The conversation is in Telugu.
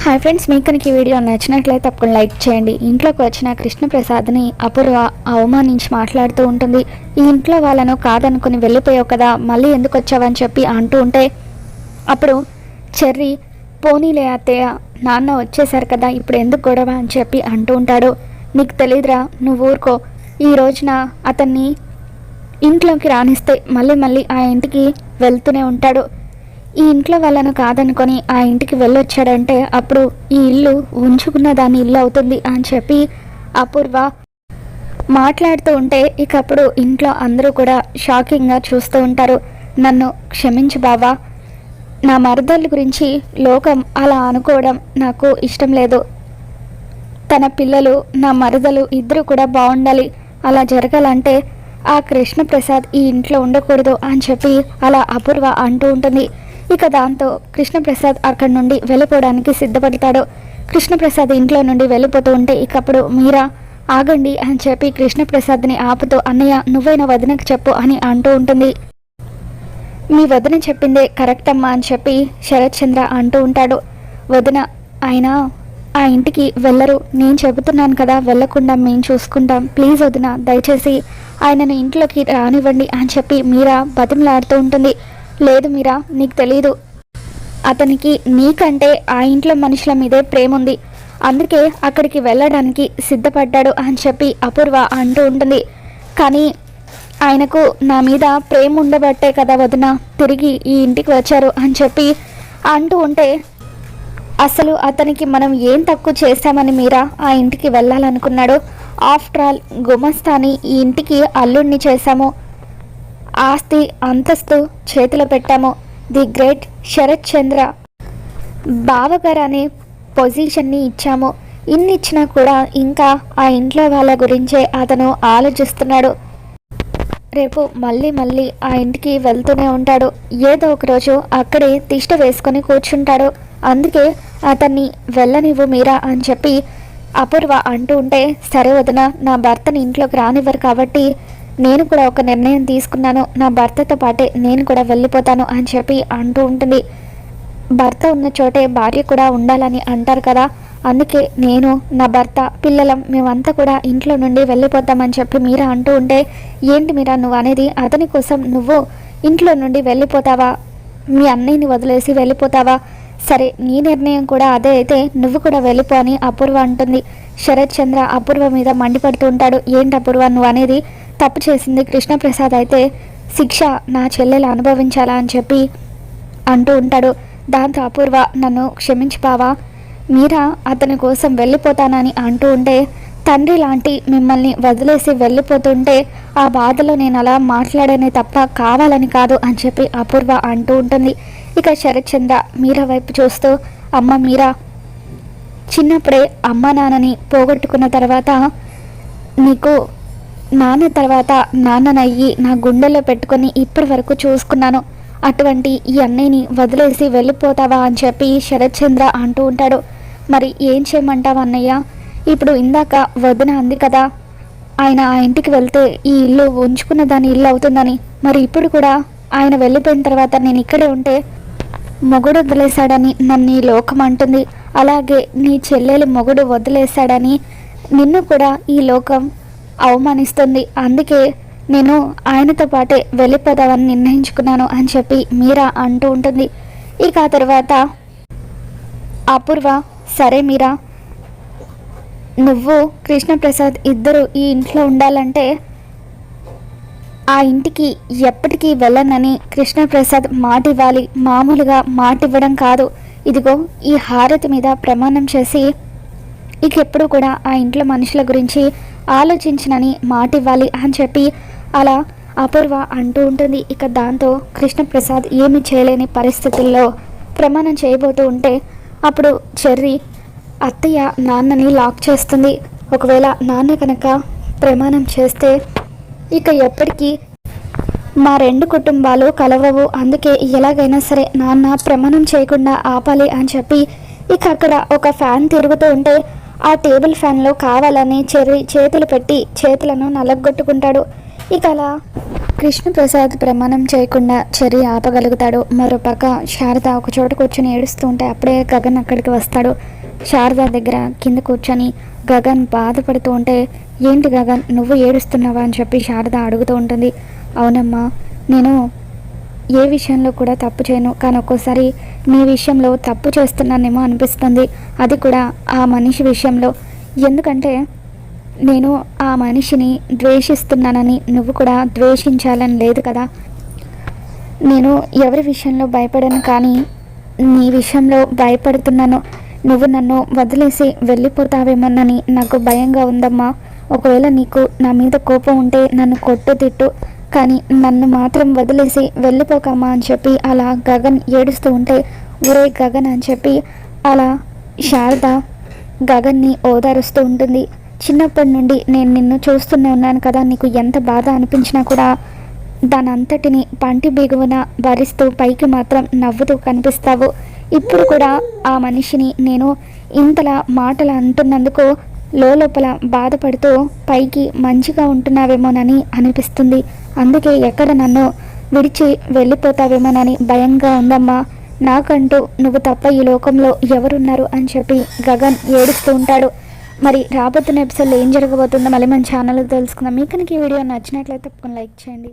హాయ్ ఫ్రెండ్స్, మీకు కనుక ఈ వీడియో నచ్చినట్లయితే తప్పకుండా లైక్ చేయండి. ఇంట్లోకి వచ్చిన కృష్ణప్రసాద్ని అపూర్వ అవమానించి మాట్లాడుతూ ఉంటుంది. ఈ ఇంట్లో వాళ్ళను కాదనుకుని వెళ్ళిపోయావు కదా, మళ్ళీ ఎందుకు వచ్చావని చెప్పి అంటూ ఉంటే అప్పుడు చెర్రీ, పోనీలే అత్తయ్య, నాన్న వచ్చేసారు కదా, ఇప్పుడు ఎందుకు గొడవ అని చెప్పి అంటూ ఉంటాడు. నీకు తెలీదురా, నువ్వు ఊరుకో. ఈ రోజున అతన్ని ఇంట్లోకి రానిస్తే మళ్ళీ మళ్ళీ ఆ ఇంటికి వెళ్తూనే ఉంటాడు. ఈ ఇంట్లో వాళ్ళను కాదనుకొని ఆ ఇంటికి వెళ్ళొచ్చాడంటే అప్పుడు ఈ ఇల్లు ఉంచుకున్న దాని ఇల్లు అవుతుంది అని చెప్పి అపూర్వ మాట్లాడుతూ ఉంటే ఇక అప్పుడు ఇంట్లో అందరూ కూడా షాకింగ్గా చూస్తూ ఉంటారు. నన్ను క్షమించు బావా, నా మరదళ్ళ గురించి లోకం అలా అనుకోవడం నాకు ఇష్టం లేదు. తన పిల్లలు, నా మరదలు ఇద్దరు కూడా బాగుండాలి. అలా జరగాలంటే ఆ కృష్ణప్రసాద్ ఈ ఇంట్లో ఉండకూడదు అని చెప్పి అలా అపూర్వ అంటూ ఉంటుంది. ఇక దాంతో కృష్ణప్రసాద్ అక్కడి నుండి వెళ్ళిపోవడానికి సిద్ధపడతాడు. కృష్ణప్రసాద్ ఇంట్లో నుండి వెళ్ళిపోతూ ఉంటే ఇకప్పుడు మీరా ఆగండి అని చెప్పి కృష్ణప్రసాద్ని ఆపుతూ, అన్నయ్య నువ్వైనా వదినకు చెప్పు అని అంటూ ఉంటుంది. మీ వదిన చెప్పిందే కరెక్ట్ అమ్మా అని చెప్పి శరత్ చంద్ర అంటూ ఉంటాడు. వదిన ఆయన ఆ ఇంటికి వెళ్ళరు, నేను చెబుతున్నాను కదా, వెళ్ళకుండా మేము చూసుకుంటాం, ప్లీజ్ వదిన దయచేసి ఆయనను ఇంట్లోకి రానివ్వండి అని చెప్పి మీరా బతిమలాడుతూ ఉంటుంది. లేదు మీరా, నీకు తెలీదు, అతనికి నీకంటే ఆ ఇంట్లో మనుషుల మీదే ప్రేమ ఉంది, అందుకే అక్కడికి వెళ్ళడానికి సిద్ధపడ్డాడు అని చెప్పి అపూర్వ అంటూ ఉంటుంది. కానీ ఆయనకు నా మీద ప్రేమ ఉండబట్టే కదా వదిన తిరిగి ఈ ఇంటికి వచ్చారు అని చెప్పి అంటూ ఉంటే, అసలు అతనికి మనం ఏం తక్కువ చేశామని మీరా ఆ ఇంటికి వెళ్ళాలనుకున్నాడు? ఆఫ్టర్ ఆల్ గుమస్తాని ఈ ఇంటికి అల్లుడిని చేశాము, ఆస్తి అంతస్తు చేతిలో పెట్టాము, ది గ్రేట్ శరత్ చంద్ర బావగారు అనే పొజిషన్ని ఇచ్చాము. ఇన్ని ఇచ్చినా కూడా ఇంకా ఆ ఇంట్లో వాళ్ళ గురించే అతను ఆలోచిస్తున్నాడు. రేపు మళ్ళీ మళ్ళీ ఆ ఇంటికి వెళ్తూనే ఉంటాడు. ఏదో ఒకరోజు అక్కడే తిష్ట వేసుకొని కూర్చుంటాడు. అందుకే అతన్ని వెళ్ళనివ్వు మీరా అని చెప్పి అపూర్వ అంటూ ఉంటే, సరే వదిన, నా భర్తని ఇంట్లోకి రానివ్వరు కాబట్టి నేను కూడా ఒక నిర్ణయం తీసుకున్నాను, నా భర్తతో పాటే నేను కూడా వెళ్ళిపోతాను అని చెప్పి అంటూ ఉంటుంది. భర్త ఉన్న చోటే భార్య కూడా ఉండాలని అంటారు కదా, అందుకే నేను, నా భర్త, పిల్లలం మేమంతా కూడా ఇంట్లో నుండి వెళ్ళిపోతామని చెప్పి మీరా అంటూ ఉంటే, ఏంటి మీరా నువ్వు అనేది, అతని కోసం నువ్వు ఇంట్లో నుండి వెళ్ళిపోతావా, మీ అన్నయ్యని వదిలేసి వెళ్ళిపోతావా? సరే, నీ నిర్ణయం కూడా అదే అయితే నువ్వు కూడా వెళ్ళిపో అని అపూర్వ అంటుంది. శరత్ చంద్ర అపూర్వ మీద మండిపడుతూ ఉంటాడు. ఏంటి అపూర్వ నువ్వు అనేది, తప్పు చేసింది కృష్ణప్రసాద్ అయితే శిక్ష నా చెల్లెలు అనుభవించాలా అని చెప్పి అంటూ ఉంటాడు. దాంతో అపూర్వ, నన్ను క్షమించిపావా, మీరా అతని కోసం వెళ్ళిపోతానని అంటూ ఉంటే, తండ్రి లాంటి మిమ్మల్ని వదిలేసి వెళ్ళిపోతుంటే ఆ బాధలో నేను అలా మాట్లాడనే తప్ప కావాలని కాదు అని చెప్పి అపూర్వ అంటూ ఉంటుంది. ఇక శరత్ చంద్ర మీరా వైపు చూస్తూ, అమ్మ మీరా, చిన్నప్పుడే అమ్మ నాన్నని పోగొట్టుకున్న తర్వాత నీకు నాన్న తర్వాత నాన్ననయ్యి నా గుండెల్లో పెట్టుకొని ఇప్పటి వరకు చూసుకున్నాను, అటువంటి ఈ అన్నయ్యని వదిలేసి వెళ్ళిపోతావా అని చెప్పి శరత్ చంద్ర అంటూ ఉంటాడు. మరి ఏం చేయమంటావు అన్నయ్య, ఇప్పుడు ఇందాక వదిన అంది కదా ఆయన ఆ ఇంటికి వెళ్తే ఈ ఇల్లు ఉంచుకున్న దాని ఇల్లు అవుతుందని, మరి ఇప్పుడు కూడా ఆయన వెళ్ళిపోయిన తర్వాత నేను ఇక్కడే ఉంటే మొగుడు వదిలేశాడని నన్ను ఈ లోకం అంటుంది, అలాగే నీ చెల్లెలు మొగుడు వదిలేశాడని నిన్ను కూడా ఈ లోకం అవమానిస్తుంది, అందుకే నేను ఆయనతో పాటే వెళ్ళిపోదామని నిర్ణయించుకున్నాను అని చెప్పి మీరా అంటూ ఉంటుంది. ఇక ఆ తర్వాత అపూర్వ, సరే మీరా, నువ్వు కృష్ణప్రసాద్ ఇద్దరు ఈ ఇంట్లో ఉండాలంటే ఆ ఇంటికి ఎప్పటికీ వెళ్ళనని కృష్ణప్రసాద్ మాట ఇవ్వాలి, మామూలుగా మాట ఇవ్వడం కాదు, ఇదిగో ఈ హారతి మీద ప్రమాణం చేసి ఎప్పుడు కూడా ఆ ఇంట్లో మనుషుల గురించి ఆలోచించనని మాట ఇవ్వాలి అని చెప్పి అలా అపూర్వ అంటూ ఉంటుంది. ఇక దాంతో కృష్ణప్రసాద్ ఏమీ చేయలేని పరిస్థితుల్లో ప్రమాణం చేయబోతూ ఉంటే అప్పుడు చెర్రీ, అత్తయ్య నాన్నని లాక్ చేస్తుంది, ఒకవేళ నాన్న కనుక ప్రమాణం చేస్తే ఇక ఎప్పటికీ మా రెండు కుటుంబాలు కలవవు, అందుకే ఎలాగైనా సరే నాన్న ప్రమాణం చేయకుండా ఆపాలి అని చెప్పి ఇక అక్కడ ఒక ఫ్యాన్ తిరుగుతూ ఉంటే ఆ టేబుల్ ఫ్యాన్లో కావాలని చెర్రీ చేతులు పెట్టి చేతులను నలగొట్టుకుంటాడు. ఇక అలా కృష్ణప్రసాద్ ప్రమాణం చేయకుండా చర్య ఆపగలుగుతాడు. మరోపక్క శారద ఒక చోట కూర్చొని ఏడుస్తూ ఉంటే అప్పుడే గగన్ అక్కడికి వస్తాడు. శారద దగ్గర కింద కూర్చొని గగన్ బాధపడుతూ ఉంటే, ఏంటి గగన్ నువ్వు ఏడుస్తున్నావా అని చెప్పి శారద అడుగుతూ ఉంటుంది. అవునమ్మా, నేను ఏ విషయంలో కూడా తప్పు చేయను, కానీ ఒక్కోసారి నీ విషయంలో తప్పు చేస్తున్నానేమో అనిపిస్తుంది, అది కూడా ఆ మనిషి విషయంలో. ఎందుకంటే నేను ఆ మనిషిని ద్వేషిస్తున్నానని నువ్వు కూడా ద్వేషించాలని లేదు కదా. నేను ఎవరి విషయంలో భయపడను, కానీ నీ విషయంలో భయపడుతున్నాను. నువ్వు నన్ను వదిలేసి వెళ్ళిపోతావేమోనని నాకు భయంగా ఉందమ్మా. ఒకవేళ నీకు నా మీద కోపం ఉంటే నన్ను కొట్టు తిట్టు, కానీ నన్ను మాత్రం వదిలేసి వెళ్ళిపోకమ్మా అని చెప్పి అలా గగన్ ఏడుస్తూ ఉంటే, ఒరే గగన్ అని చెప్పి అలా శారద గగన్ని ఓదారుస్తూ ఉంటుంది. చిన్నప్పటి నుండి నేను నిన్ను చూస్తూనే ఉన్నాను కదా, నీకు ఎంత బాధ అనిపించినా కూడా దాని అంతటిని పంటి బిగువన భరిస్తూ పైకి మాత్రం నవ్వుతూ కనిపిస్తావు. ఇప్పుడు కూడా ఆ మనిషిని నేను ఇంతలా మాటలు అంటున్నందుకు లోపల బాధపడుతూ పైకి మంచిగా ఉంటున్నావేమోనని అనిపిస్తుంది. అందుకే ఎక్కడ నన్ను విడిచి వెళ్ళిపోతావేమోనని భయంగా ఉందమ్మా. నాకంటూ నువ్వు తప్ప ఈ లోకంలో ఎవరున్నారు అని చెప్పి గగన్ ఏడుస్తూ ఉంటాడు. మరి రాబోతున్న ఎపిసోడ్లో ఏం జరగబోతుందో మళ్ళీ మన ఛానల్లో తెలుసుకుందాం. మీకు కనుక ఈ వీడియో నచ్చినట్లయితే తప్పకుండా లైక్ చేయండి.